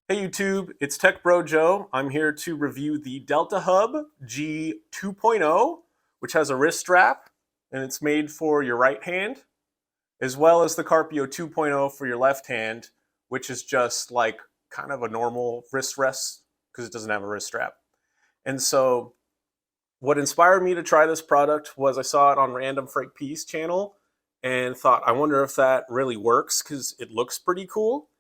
Hey YouTube, it's Tech Bro Joe. I'm here to review the DeltaHub G2.0, which has a wrist strap and it's made for your right hand, as well as the Carpio 2.0 for your left hand, which is just like kind of a normal wrist rest because it doesn't have a wrist strap. And so, what inspired me to try this product was I saw it on Random Freight P's channel and thought, I wonder if that really works because it looks pretty cool.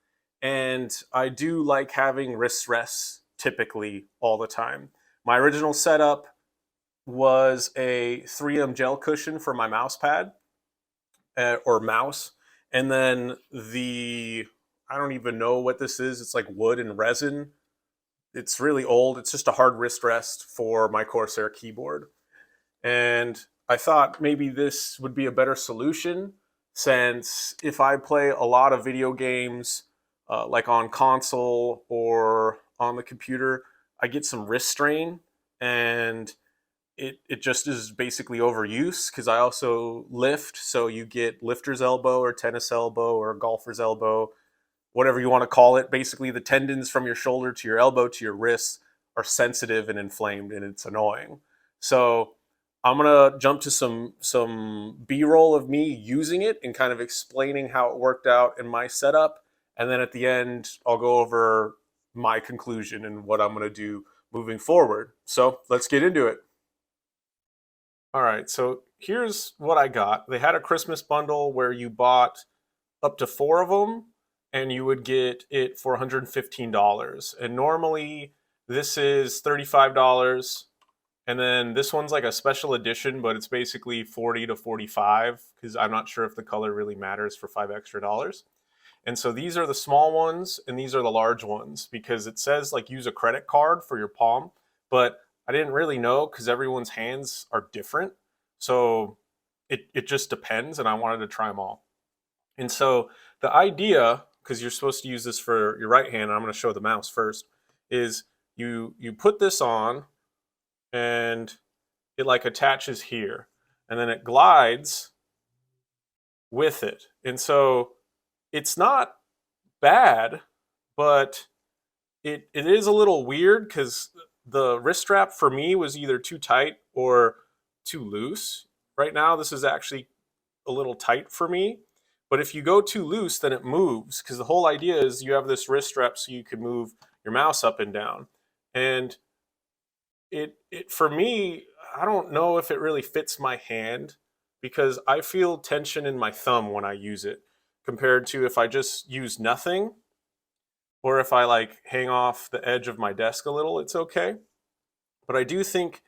And I do like having wrist rests typically all the time. My original setup was a 3M gel cushion for my mouse pad or mouse. And then I don't even know what this is. It's like wood and resin. It's really old. It's just a hard wrist rest for my Corsair keyboard. And I thought maybe this would be a better solution since if I play a lot of video games, like on console or on the computer, I get some wrist strain and it just is basically overuse because I also lift. So you get lifter's elbow or tennis elbow or golfer's elbow, whatever you want to call it. Basically, the tendons from your shoulder to your elbow to your wrists are sensitive and inflamed, and it's annoying. So I'm gonna jump to some B-roll of me using it and kind of explaining how it worked out in my setup, and then at the end I'll go over my conclusion and what I'm gonna do moving forward. So let's get into it. All right, so here's what I got. They had a Christmas bundle where you bought up to four of them and you would get it for $115. And normally this is $35. And then this one's like a special edition, but it's basically 40 to 45 because I'm not sure if the color really matters for $5 extra. And so these are the small ones and these are the large ones because it says like use a credit card for your palm, but I didn't really know because everyone's hands are different. So it just depends and I wanted to try them all. And so the idea, because you're supposed to use this for your right hand, and I'm going to show the mouse first, is you put this on and it like attaches here and then it glides with it. And so it's not bad, but it is a little weird because the wrist strap for me was either too tight or too loose. Right now, this is actually a little tight for me. But if you go too loose, then it moves because the whole idea is you have this wrist strap so you can move your mouse up and down. And it for me, I don't know if it really fits my hand because I feel tension in my thumb when I use it compared to if I just use nothing or if I like hang off the edge of my desk a little, it's okay. But I do think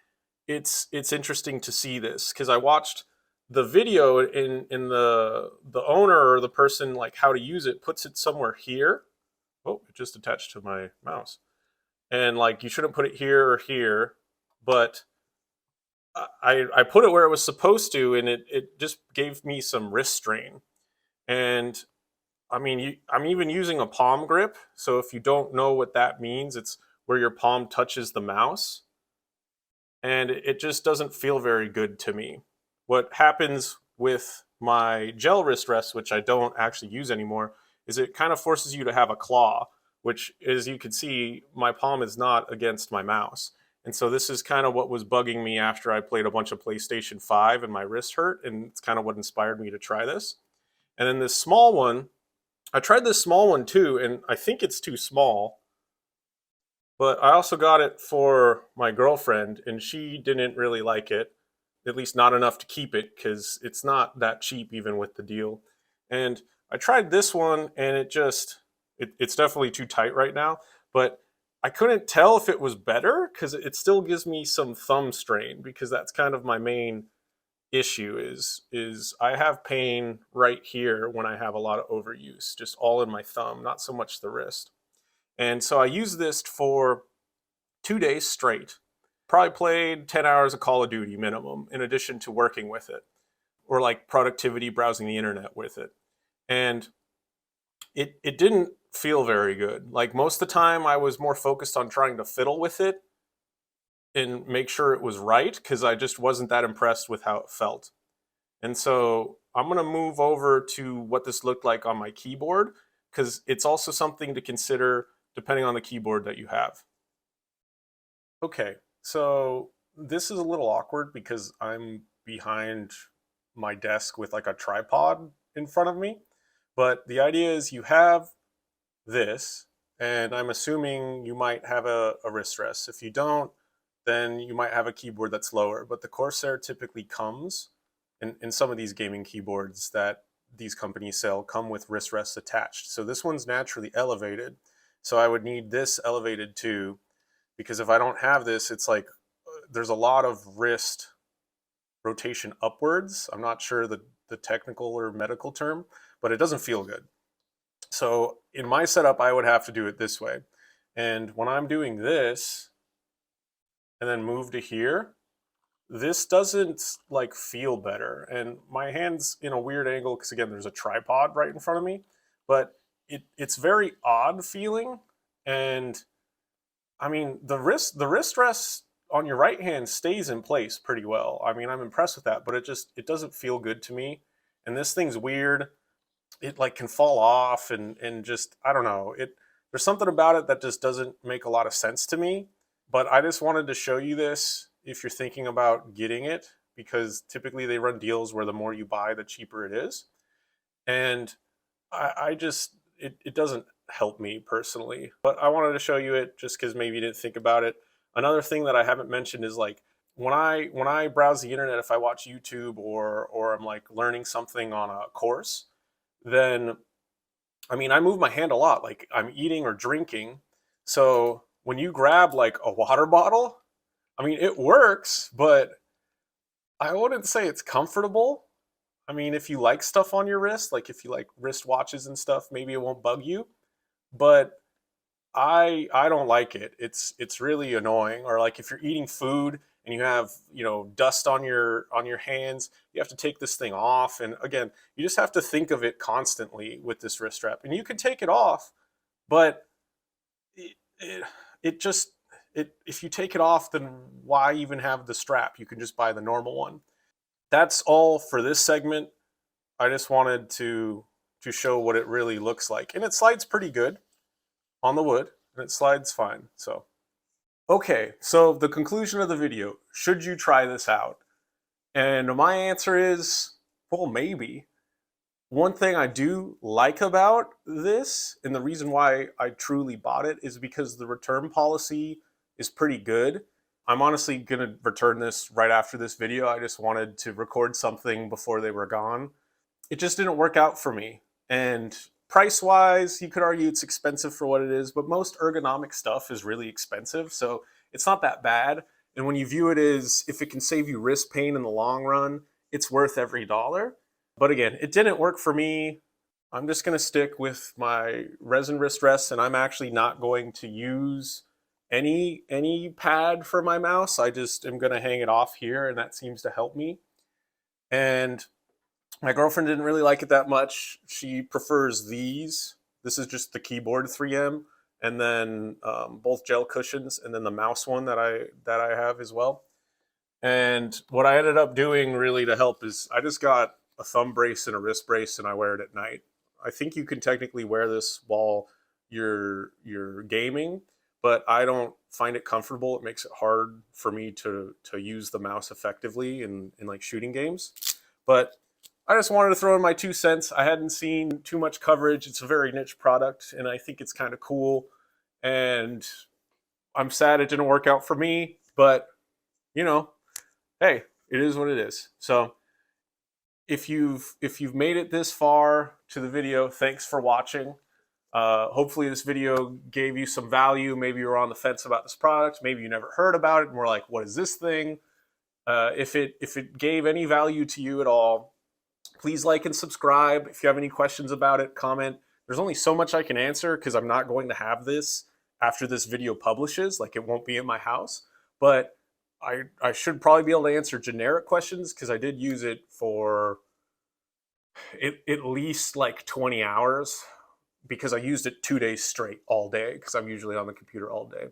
it's interesting to see this because I watched the video in the owner or the person like how to use it puts it somewhere here. Oh, it just attached to my mouse. And like you shouldn't put it here or here, but I put it where it was supposed to, and it just gave me some wrist strain. And I mean, I'm even using a palm grip. So if you don't know what that means, it's where your palm touches the mouse. And it just doesn't feel very good to me. What happens with my gel wrist rest, which I don't actually use anymore, is it kind of forces you to have a claw, which, as you can see, my palm is not against my mouse. And so this is kind of what was bugging me after I played a bunch of PlayStation 5 and my wrist hurt, and it's kind of what inspired me to try this. And then this small one, I tried this small one too, and I think it's too small. But I also got it for my girlfriend, and she didn't really like it, at least not enough to keep it, because it's not that cheap even with the deal. And I tried this one, and it's definitely too tight right now, but I couldn't tell if it was better because it still gives me some thumb strain because that's kind of my main issue is I have pain right here when I have a lot of overuse, just all in my thumb, not so much the wrist. And so I used this for 2 days straight. Probably played 10 hours of Call of Duty minimum in addition to working with it or like productivity browsing the internet with it. And it didn't feel very good. Like most of the time I was more focused on trying to fiddle with it and make sure it was right because I just wasn't that impressed with how it felt. And so I'm going to move over to what this looked like on my keyboard because it's also something to consider depending on the keyboard that you have. Okay, so this is a little awkward because I'm behind my desk with like a tripod in front of me. But the idea is you have this, and I'm assuming you might have a wrist rest. If you don't, then you might have a keyboard that's lower. But the Corsair typically comes, in some of these gaming keyboards that these companies sell, come with wrist rests attached. So this one's naturally elevated. So I would need this elevated too, because if I don't have this, it's like there's a lot of wrist rotation upwards. I'm not sure the technical or medical term, but it doesn't feel good. So in my setup, I would have to do it this way. And when I'm doing this and then move to here, this doesn't like feel better. And my hand's in a weird angle because again, there's a tripod right in front of me, but it's very odd feeling. And I mean, the wrist rest on your right hand stays in place pretty well. I mean, I'm impressed with that, but it doesn't feel good to me. And this thing's weird. It like can fall off and just, I don't know. There's something about it that just doesn't make a lot of sense to me. But I just wanted to show you this if you're thinking about getting it, because typically they run deals where the more you buy, the cheaper it is. And it doesn't help me personally, but I wanted to show you it just because maybe you didn't think about it. Another thing that I haven't mentioned is like when I browse the internet, if I watch YouTube or I'm like learning something on a course, then I mean I move my hand a lot, like I'm eating or drinking. So when you grab like a water bottle, I mean it works, but I wouldn't say it's comfortable. I mean, if you like stuff on your wrist, like if you like wrist watches and stuff, maybe it won't bug you. But I don't like it. It's really annoying. Or like if you're eating food and you have, you know, dust on your hands, you have to take this thing off. And again, you just have to think of it constantly with this wrist strap. And you can take it off, but it just if you take it off, then why even have the strap? You can just buy the normal one. That's all for this segment. I just wanted to show what it really looks like. And it slides pretty good on the wood, and it slides fine. So, okay, so the conclusion of the video, should you try this out? And my answer is, well, maybe. One thing I do like about this, and the reason why I truly bought it, is because the return policy is pretty good. I'm honestly going to return this right after this video. I just wanted to record something before they were gone. It just didn't work out for me. And price-wise, you could argue it's expensive for what it is, but most ergonomic stuff is really expensive, so it's not that bad. And when you view it as if it can save you wrist pain in the long run, it's worth every dollar. But again, it didn't work for me. I'm just going to stick with my resin wrist rests, and I'm actually not going to use any pad for my mouse. I just am going to hang it off here, and that seems to help me. And my girlfriend didn't really like it that much. She prefers these. This is just the keyboard 3M, and then both gel cushions, and then the mouse one that I have as well. And what I ended up doing really to help is I just got a thumb brace and a wrist brace, and I wear it at night. I think you can technically wear this while you're gaming, but I don't find it comfortable. It makes it hard for me to use the mouse effectively in like shooting games. But I just wanted to throw in my 2 cents. I hadn't seen too much coverage. It's a very niche product, and I think it's kind of cool. And I'm sad it didn't work out for me, but you know, hey, it is what it is. So if you've made it this far to the video, thanks for watching. Hopefully this video gave you some value. Maybe you were on the fence about this product. Maybe you never heard about it and were like, what is this thing? If it gave any value to you at all, please like and subscribe. If you have any questions about it, comment. There's only so much I can answer because I'm not going to have this after this video publishes. Like, it won't be in my house. But I should probably be able to answer generic questions because I did use it for at least like 20 hours because I used it 2 days straight all day because I'm usually on the computer all day.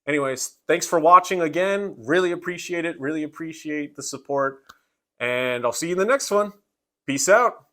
Anyways, thanks for watching again. Really appreciate it. Really appreciate the support. And I'll see you in the next one. Peace out.